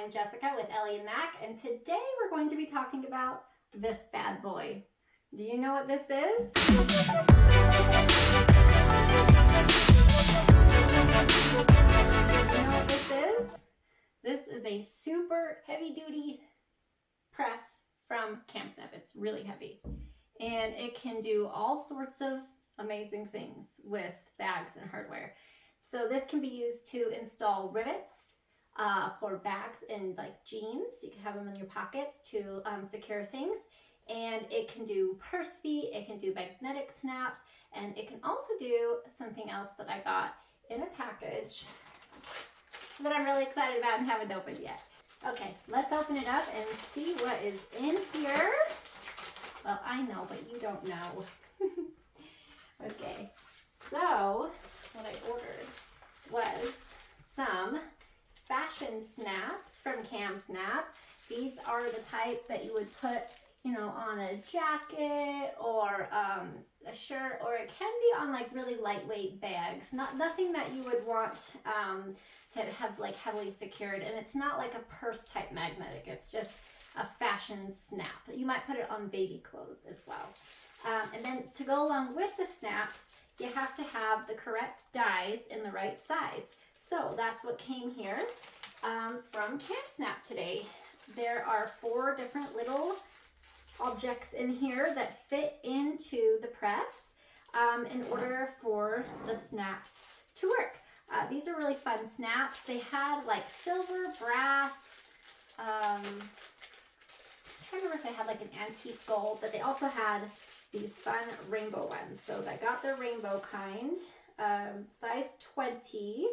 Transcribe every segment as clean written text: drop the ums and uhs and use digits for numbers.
I'm Jessica with Ellie and Mac, and today we're going to be talking about this bad boy. Do you know what this is? Do you know what this is? This is a super heavy-duty press from KamSnap. It's really heavy, and it can do all sorts of amazing things with bags and hardware. So this can be used to install rivets for bags and like jeans. You can have them in your pockets to secure things. And it can do purse feet, it can do magnetic snaps, and it can also do something else that I got in a package that I'm really excited about and haven't opened yet. Okay, let's open it up and see what is in here. Well, I know, but you don't know. Okay, so what I ordered was some fashion snaps from KamSnap. These are the type that you would put, you know, on a jacket or a shirt, or it can be on like really lightweight bags. Nothing that you would want to have like heavily secured, and it's not like a purse type magnetic. It's just a fashion snap. You might put it on baby clothes as well. And then to go along with the snaps, you have to have the correct dies in the right size. So that's what came here from KamSnap today. There are 4 different little objects in here that fit into the press in order for the snaps to work. These are really fun snaps. They had like silver, brass, I can't remember if they had like an antique gold, but they also had these fun rainbow ones. So I got the rainbow kind, size 20,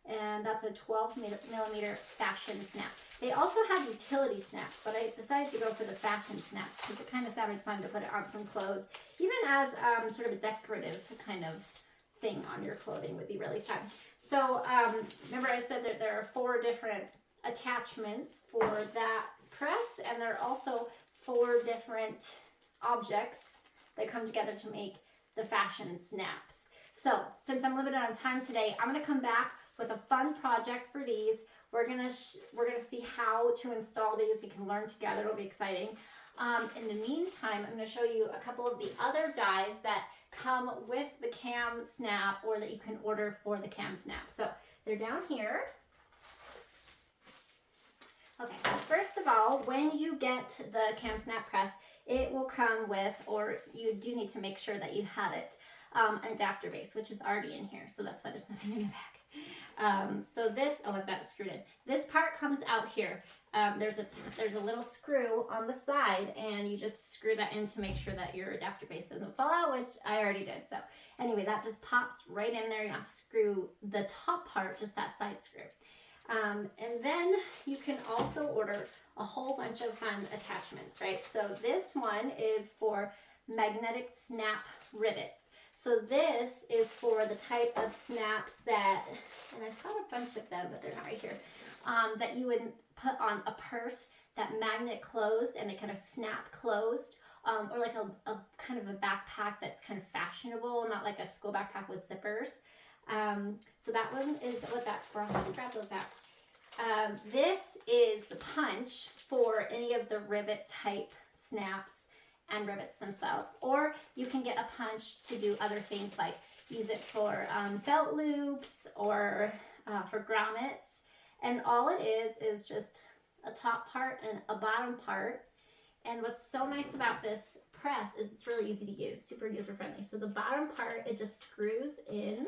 and that's a 12 millimeter fashion snap. They also had utility snaps, but I decided to go for the fashion snaps because it kind of sounded fun to put it on some clothes. Even as sort of a decorative kind of thing on your clothing would be really fun. So remember I said that there are 4 different attachments for that press, and there are also 4 different objects that come together to make the fashion snaps. So since I'm limited on time today, I'm gonna come back with a fun project for these. We're gonna see how to install these. We can learn together. It'll be exciting. In the meantime, I'm gonna show you a couple of the other dies that come with the KamSnap or that you can order for the KamSnap. So they're down here. Okay, first of all, when you get the KamSnap press, it will come with, or you do need to make sure that you have it, an adapter base, which is already in here. So that's why there's nothing in the back. So this, oh, I've got it screwed in. This part comes out here. There's a little screw on the side, and you just screw that in to make sure that your adapter base doesn't fall out, which I already did. So anyway, that just pops right in there. You don't have to screw the top part, just that side screw. And then you can also order a whole bunch of fun attachments, right? So this one is for magnetic snap rivets. So this is for the type of snaps that, and I've got a bunch of them, but they're not right here, that you would put on a purse that magnet closed and it kind of snap closed, or like a kind of a backpack that's kind of fashionable, not like a school backpack with zippers. So that one is what that's for. I'll grab those out. This is the punch for any of the rivet type snaps and rivets themselves, or you can get a punch to do other things like use it for belt loops or for grommets. And all it is just a top part and a bottom part. And what's so nice about this press is it's really easy to use, super user friendly. So the bottom part, it just screws in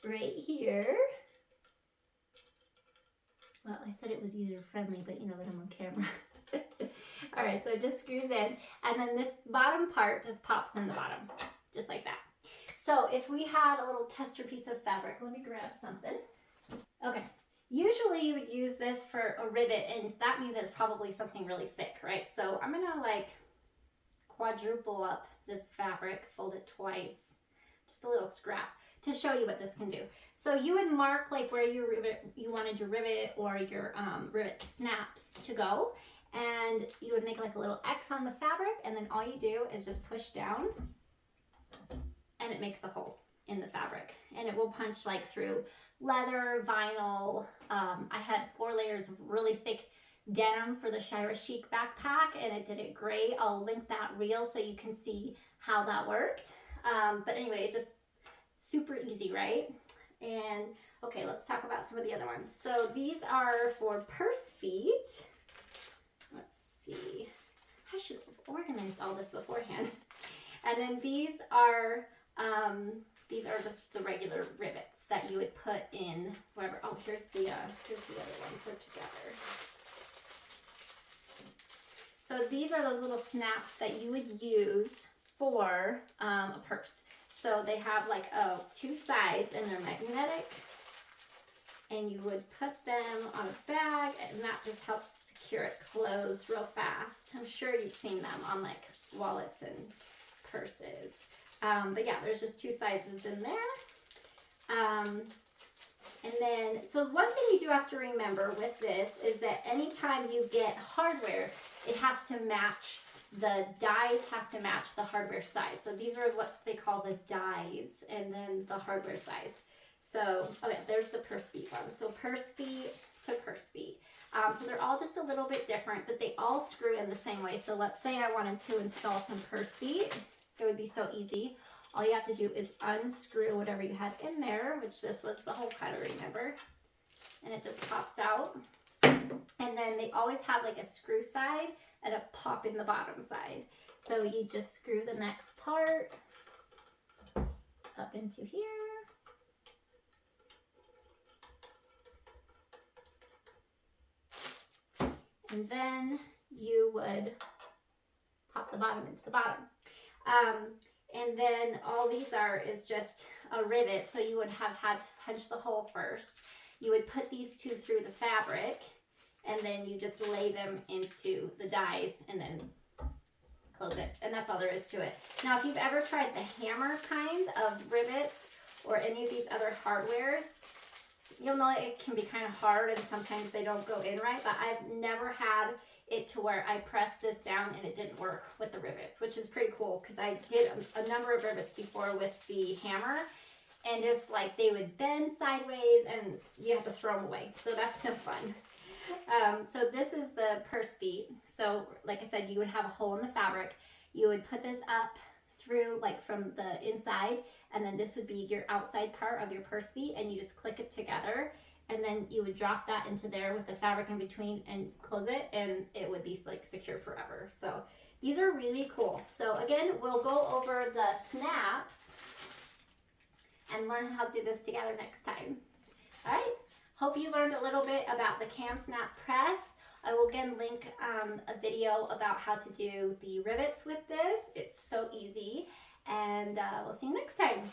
right here. Well, I said it was user friendly, but you know that I'm on camera. All right, so it just screws in, and then this bottom part just pops in the bottom, just like that. So if we had a little tester piece of fabric, let me grab something. Okay, usually you would use this for a rivet, and that means it's probably something really thick, right? So I'm gonna like quadruple up this fabric, fold it twice, just a little scrap, to show you what this can do. So you would mark like where you wanted your rivet or your rivet snaps to go, and you would make like a little X on the fabric, and then all you do is just push down and it makes a hole in the fabric, and it will punch like through leather, vinyl. I had 4 layers of really thick denim for the Shira Chic backpack, and it did it great. I'll link that reel so you can see how that worked. But anyway, just super easy, right? And okay, let's talk about some of the other ones. So these are for purse feet. Let's see. I should have organized all this beforehand. And then these are just the regular rivets that you would put in whatever. Oh, here's the other ones. They're together. So these are those little snaps that you would use for a purse. So they have like 2 sides and they're magnetic. And you would put them on a bag, and that just helps secure it closed real fast. I'm sure you've seen them on like wallets and purses. But yeah, there's just 2 sizes in there. And then, so one thing you do have to remember with this is that anytime you get hardware, it has to match, the dies have to match the hardware size. So these are what they call the dies, and then the hardware size. So, okay, there's the purse feet one. So purse feet to purse feet. So they're all just a little bit different, but they all screw in the same way. So let's say I wanted to install some purse feet. It would be so easy. All you have to do is unscrew whatever you had in there, which this was the whole cutter, remember? And it just pops out. And then they always have like a screw side and a pop in the bottom side. So you just screw the next part up into here. And then you would pop the bottom into the bottom. And then all these are is just a rivet. So you would have had to punch the hole first. You would put these 2 through the fabric, and then you just lay them into the dies and then close it. And that's all there is to it. Now, if you've ever tried the hammer kind of rivets or any of these other hardwares, you'll know it can be kind of hard and sometimes they don't go in right, but I've never had it to where I pressed this down and it didn't work with the rivets, which is pretty cool because I did a number of rivets before with the hammer, and just like they would bend sideways and you have to throw them away. So that's no fun. So this is the purse feet. So like I said, you would have a hole in the fabric. You would put this up through like from the inside, and then this would be your outside part of your purse feet, and you just click it together, and then you would drop that into there with the fabric in between and close it, and it would be like secure forever. So these are really cool. So again, we'll go over the snaps and learn how to do this together next time. All right, hope you learned a little bit about the KamSnap Press. I will again link a video about how to do the rivets with this. It's so easy, and we'll see you next time.